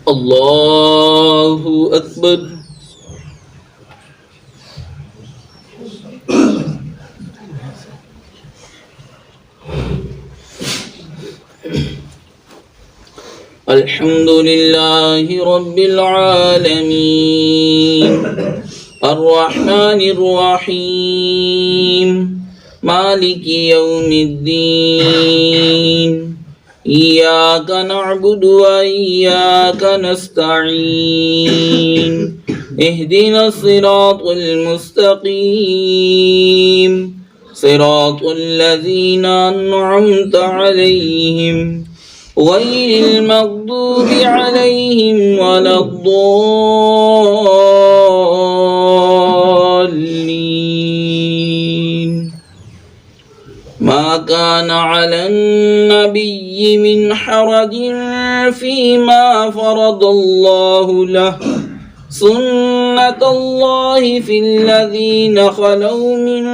الله أكبر. الحمد لله رب العالمين الرحمن الرحيم مالك يوم الدين إياك نعبد وإياك نستعين اهدنا الصراط المستقيم صراط الذين أنعمت عليهم غير المغضوب عليهم ولا الضالين. ما كان على النبي من حرج فيما فرض الله له سنة الله في الذين خلوا من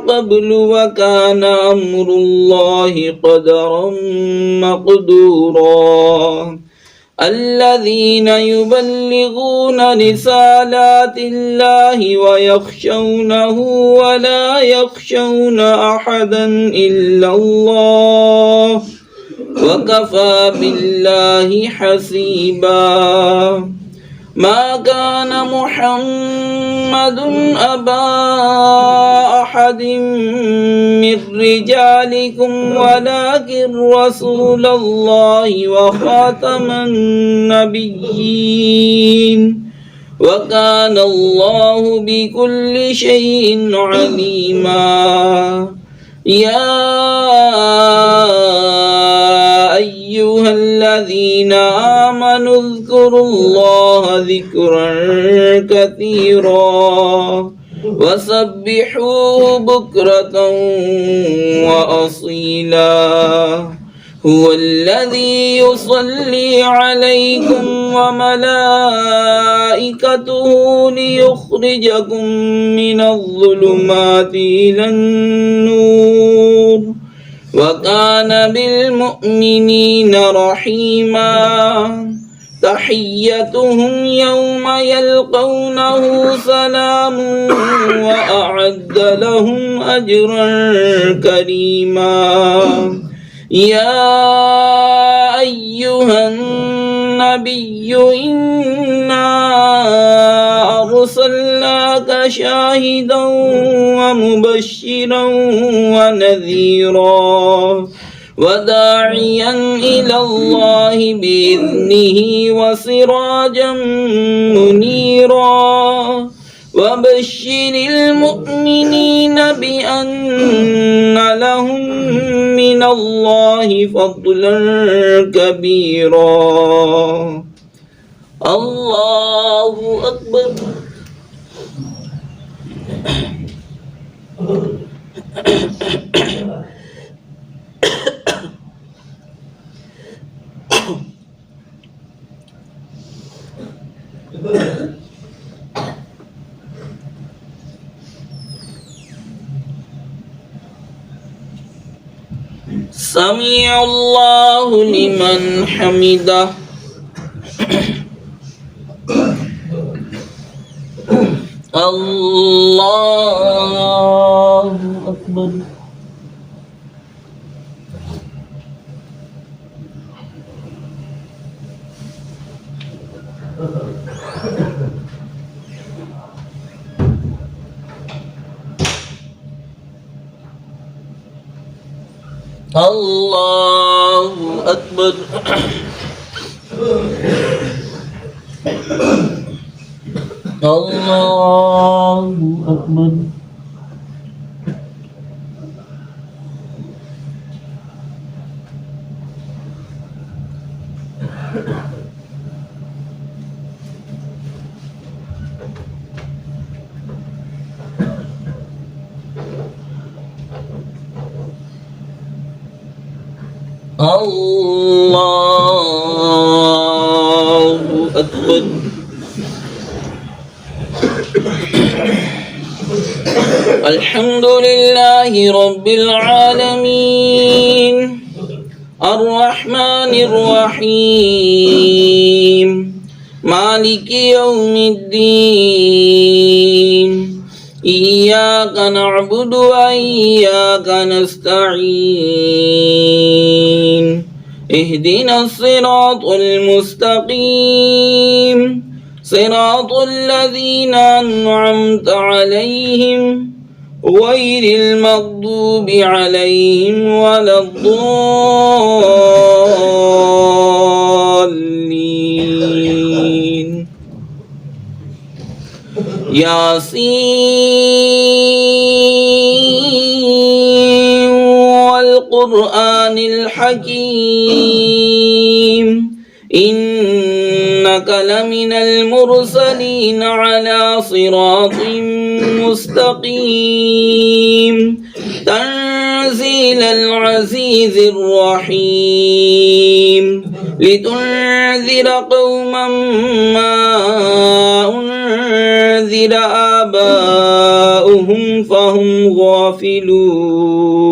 قبل وكان أمر الله قدرا مقدورا. الذين يبلغون رسالات الله ويخشونه ولا يخشون أحدا إلا الله وكفى بالله حسيبا. ما كان محمد أبا أحد من رجالكم ولكن رسول الله وخاتم النبيين وكان الله بكل شيء عليما. يا أيها الذين آمنوا اذكروا الله ذكرا كثيرا وسبحوه بكرة وأصيلا. هو الذي يصلي عليكم وملائكته ليخرجكم من الظلمات إلى النور وكان بالمؤمنين رحيما. تحيتهم يوم يلقونه سلام وأعد لهم أجرا كريما. يا أيها النبي إنا أرسلناك شاهدا ومبشرا ونذيرا وداعيا إلى الله بإذنه وسراجا منيرا. وبشر المؤمنين بأن لهم من الله فضلا كبيرا. الله أكبر. سمع الله لمن حمده. الله أكبر. الله أكبر. الله أكبر. الله أكبر. الحمد لله رب العالمين الرحمن الرحيم مالك يوم الدين إياك نعبد وإياك نستعين اهدنا الصراط المستقيم صراط الذين أنعمت عليهم غير المغضوب عليهم ولا الضالين ياسين والقرآن الحكيم إنك لمن المرسلين على صراط مستقيم تنزيل العزيز الرحيم لتنذر قوما ما أنذر آباؤهم فهم غافلون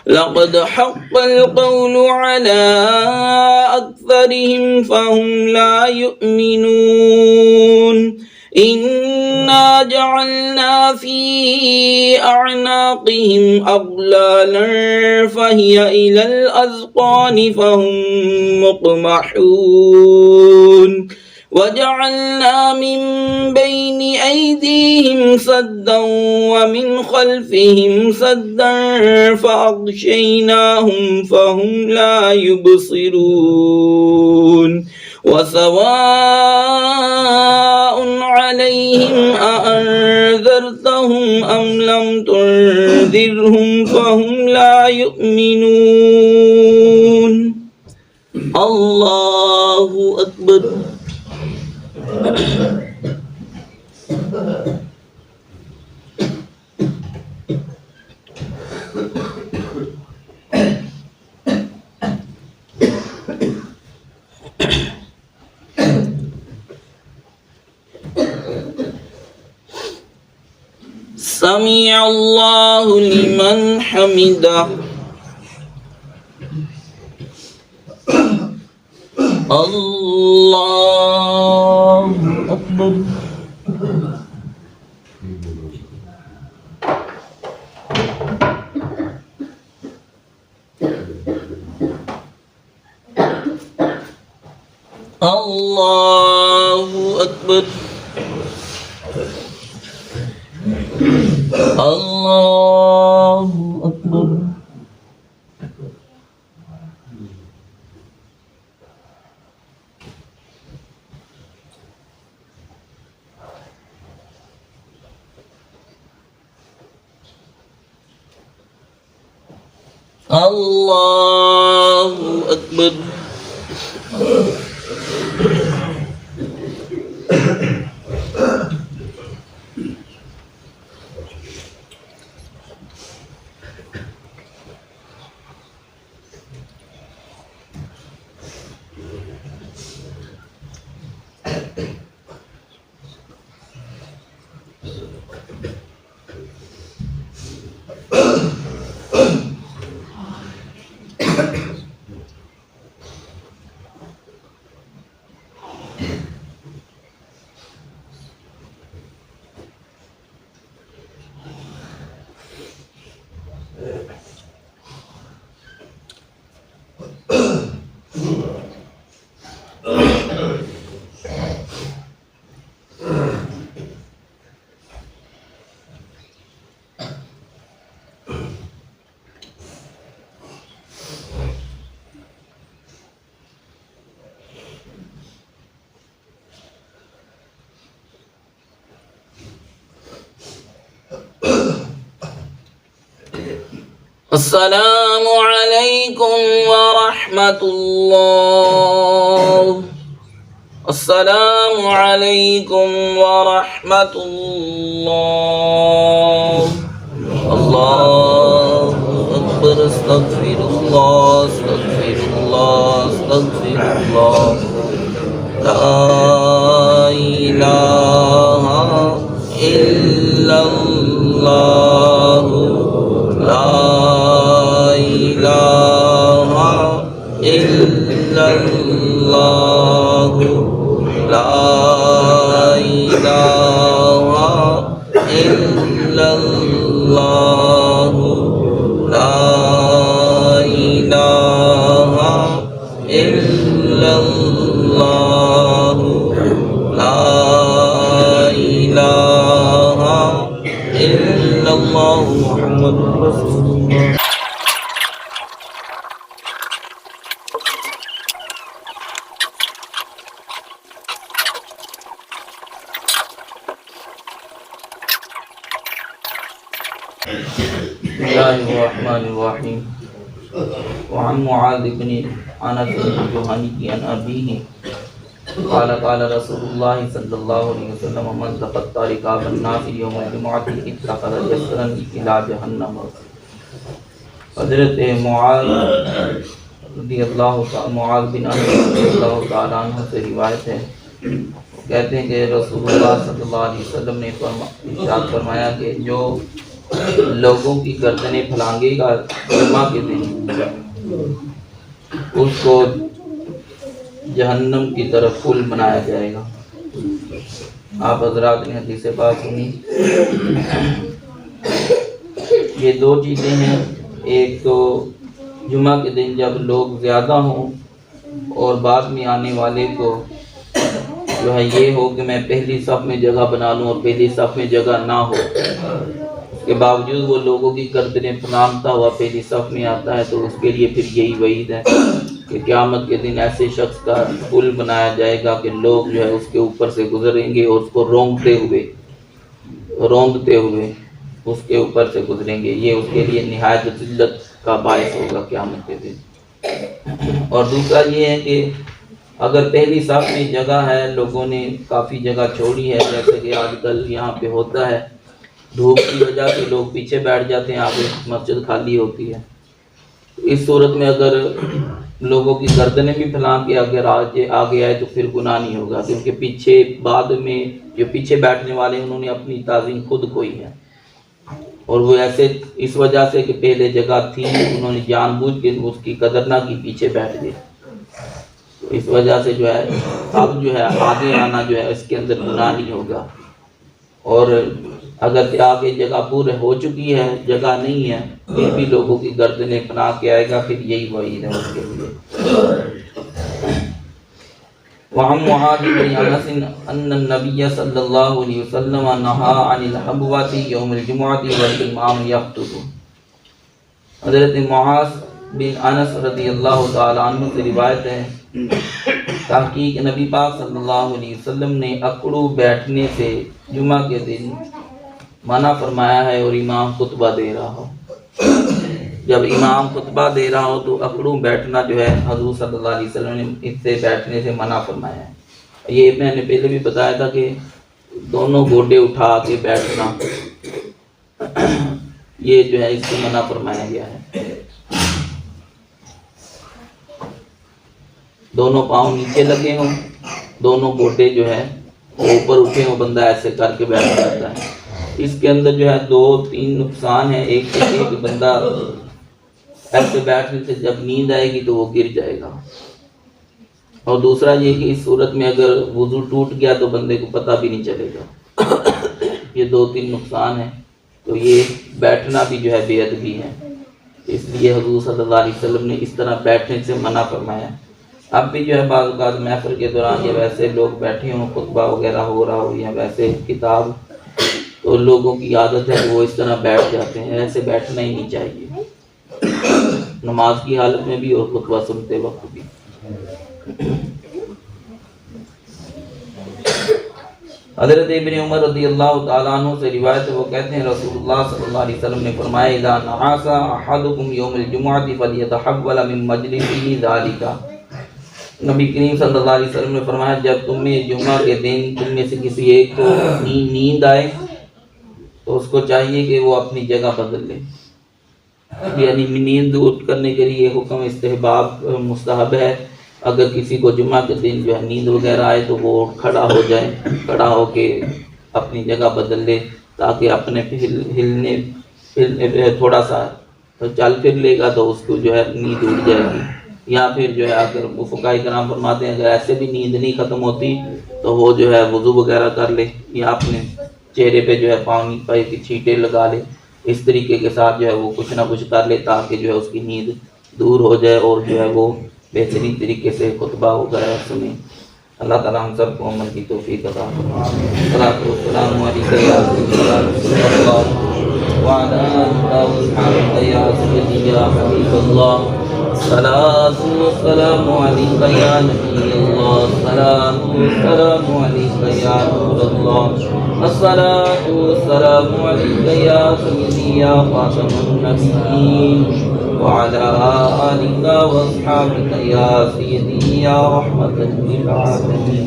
لقد حق القول على أكثرهم فهم لا يؤمنون إنا جعلنا في أعناقهم أغلالا فهي إلى الأذقان فهم مقمحون وجعلنا من بين أيديهم سدا ومن خلفهم سدا فأغشيناهم فهم لا يبصرون وسواء عليهم أأنذرتهم أم لم تنذرهم فهم لا يؤمنون الله أكبر سمع الله لمن حمده الله أكبر الله أكبر الله أكبر الله أكبر السلام عليكم ورحمة الله. السلام عليكم ورحمة الله. الله أكبر. استغفر الله استغفر الله استغفر الله. لا إله إلا الله. لا إله إلا الله لا إله إلا الله لا إله إلا الله لا إله إلا الله محمد رسول الله. بسم الله الرحمن الرحيم. وعن معاذ بن انس الجهني عن ابيه قال قال رسول الله صلى الله عليه وسلم من تخطى ركاب الناس يوم الجمعة اتخذ جسرا الى جهنم. حضرت معاذ رضی اللہ معاذ بن انس رضی اللہ تعالیٰ عنہ سے روایت ہے، کہتے ہیں کہ رسول اللہ صلی اللہ علیہ وسلم نے ارشاد فرمایا کہ جو لوگوں کی گردنیں پھلانگے گا جمعہ کے دن، اس کو جہنم کی طرف پل بنایا جائے گا. آپ حضرات نے حدیث پاک سنی. یہ دو چیزیں ہیں، ایک تو جمعہ کے دن جب لوگ زیادہ ہوں اور بعد میں آنے والے کو جو ہے یہ ہو کہ میں پہلی صف میں جگہ بنا لوں اور پہلی صف میں جگہ نہ ہو، کے باوجود وہ لوگوں کی گردنیں پھلانگتا ہوا پہلی صف میں آتا ہے، تو اس کے لیے پھر یہی وعید ہے کہ قیامت کے دن ایسے شخص کا پل بنایا جائے گا کہ لوگ جو ہے اس کے اوپر سے گزریں گے اور اس کو روندتے ہوئے اس کے اوپر سے گزریں گے. یہ اس کے لیے نہایت ذلت کا باعث ہوگا قیامت کے دن. اور دوسرا یہ ہے کہ اگر پہلی صف میں جگہ ہے، لوگوں نے کافی جگہ چھوڑی ہے، جیسے کہ آج کل یہاں پہ ہوتا ہے، دھوپ کی وجہ سے لوگ پیچھے بیٹھ جاتے ہیں، آگے مسجد خالی ہوتی ہے. اس صورت میں اگر لوگوں کی گردنیں بھی پھلانگ کے اگر آگے آئے تو پھر گناہ نہیں ہوگا، کیونکہ پیچھے بعد میں جو پیچھے بیٹھنے والے انہوں نے اپنی تعظیم خود کھوئی ہے، اور وہ ایسے اس وجہ سے کہ پہلے جگہ تھی انہوں نے جان بوجھ کے اس کی قدر نہ کی، پیچھے بیٹھ گئے. تو اس وجہ سے جو ہے اب جو ہے آگے آنا جو ہے اس کے اندر گناہ نہیں ہوگا. اور اگر آگے جگہ پورے ہو چکی ہے، جگہ نہیں ہے، پھر بھی لوگوں کی گردنیں پھنا کے آئے گا، پھر یہی وعید ہے اس کے لیے. وعن معاذ بن انس ان النبي صلی اللہ علیہ وسلم نہى عن الحبوة یوم الجمعة والامام یخطب. حضرت معاذ بن انس رضی اللہ تعالیٰ عنہ سے روایت ہے، تحقیق نبی پاک صلی اللہ علیہ وسلم نے اکڑو بیٹھنے سے جمعہ کے دن منع فرمایا ہے اور امام خطبہ دے رہا ہو. جب امام خطبہ دے رہا ہو تو اکڑو بیٹھنا جو ہے حضور صلی اللہ علیہ وسلم نے اس سے بیٹھنے سے منع فرمایا ہے. یہ میں نے پہلے بھی بتایا تھا کہ دونوں گوڈے اٹھا کے بیٹھنا یہ جو ہے اس سے منع فرمایا گیا ہے. دونوں پاؤں نیچے لگے ہوں، دونوں گوڈے جو ہے اوپر اٹھے ہوں، بندہ ایسے کر کے بیٹھ جاتا ہے. اس کے اندر جو ہے 2-3 نقصان ہیں. ایک تو یہ کہ بندہ ایسے بیٹھنے سے جب نیند آئے گی تو وہ گر جائے گا، اور دوسرا یہ کہ اس صورت میں اگر وضو ٹوٹ گیا تو بندے کو پتہ بھی نہیں چلے گا. یہ 2-3 نقصان ہیں. تو یہ بیٹھنا بھی جو ہے بے ادبی ہے، اس لیے حضور صلی اللہ علیہ وسلم نے اس طرح بیٹھنے سے منع فرمایا. اب بھی جو ہے بعض اوقات محفل کے دوران یا ویسے لوگ بیٹھے ہوں، خطبہ وغیرہ ہو رہا ہو یا ویسے کتاب، تو لوگوں کی عادت ہے کہ وہ اس طرح بیٹھ جاتے ہیں. ایسے بیٹھنا ہی نہیں چاہیے، نماز کی حالت میں بھی اور خطبہ سنتے وقت بھی. حضرت ابن عمر رضی اللہ تعالیٰ عنہ سے روایت ہے، وہ کہتے ہیں رسول اللہ صلی اللہ علیہ وسلم نے فرمایا اذا نعس احدکم یوم الجمعۃ فلیتحول من مجلسہ ذلک. نبی کریم صلی اللہ علیہ وسلم نے فرمایا جب تمہیں جمعہ کے دن تم میں سے کسی ایک کو نیند آئے تو اس کو چاہیے کہ وہ اپنی جگہ بدل لے. یعنی نیند دور کرنے کے لیے حکم استحباب مستحب ہے. اگر کسی کو جمعہ کے دن جو ہے نیند وغیرہ آئے تو وہ کھڑا ہو جائے، کھڑا ہو کے اپنی جگہ بدل لے، تاکہ اپنے ہلنے تھوڑا سا تو چل پھر لے گا تو اس کو جو ہے نیند اڑ جائے گی. یا پھر جو ہے اگر وہ فقہاء کرام فرماتے ہیں اگر ایسے بھی نیند نہیں ختم ہوتی تو وہ جو ہے وضو وغیرہ کر لے یا اپنے چہرے پہ جو ہے پانی کی چھینٹے لگا لے، اس طریقے کے ساتھ جو ہے وہ کچھ نہ کچھ کر لے تاکہ جو ہے اس کی نیند دور ہو جائے اور جو ہے وہ بہترین طریقے سے خطبہ وغیرہ سنیں۔ اللہ تعالیٰ ہم سب کو عمل کی توفیق عطا فرمائے۔ الصلاۃ والسلام علیکم یا رسول اللہ وعلی آلہ وصحبہ یا سیدی یا حبیب اللہ۔ الصلاۃ والسلام علیک یا نبی اللہ، الصلاۃ والسلام علیک یا نور اللہ، الصلاۃ والسلام علیک یا سیدی یا خاتم النبیین وعلى آلك وأصحابك يا سيدي يا رحمة للعالمين۔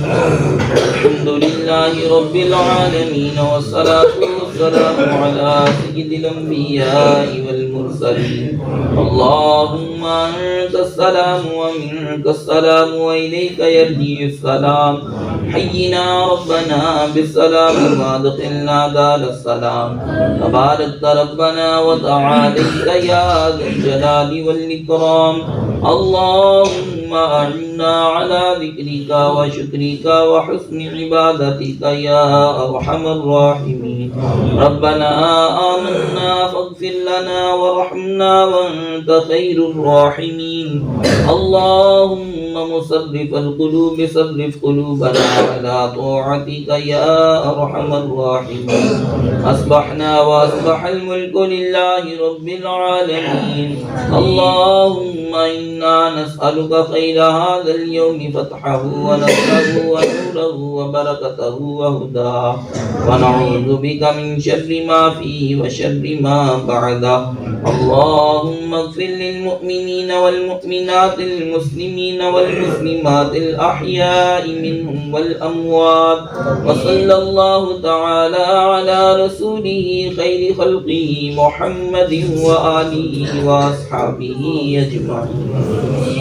الحمد لله رب العالمين والصلاة والسلام على سيد الأنبياء والمرسلين۔ اللهم أنت السلام ومنك السلام وإليك يرجع السلام، حينا ربنا بالسلام وادخلنا دار السلام، تبارك ربنا وتعاليت يا ذا الجلال والإكرام۔ اللهم أعنا على ذكرك وشكرك وحسن عبادتك يا أرحم الراحمين۔ ربنا آمنا فاغفر لنا وارحمنا وأنت خير الراحمين۔ اللهم مصرف القلوب صرف قلوبنا على طاعتك يا أرحم الراحمين۔ أصبحنا وأصبح الملك لله رب العالمين۔ اللهم إنا نسألك خير هذا اليوم فتحه ونصره ونوره وبركته وهداه، ونعوذ بك من شر ما فيه وشر ما بعده۔ اللهم اغفر للمؤمنين والمؤمنات المسلمين والمسلمات الأحياء منهم والأموات، وصلى الله تعالى على رسوله خير خلقه محمد وآله وأصحابه أجمعين۔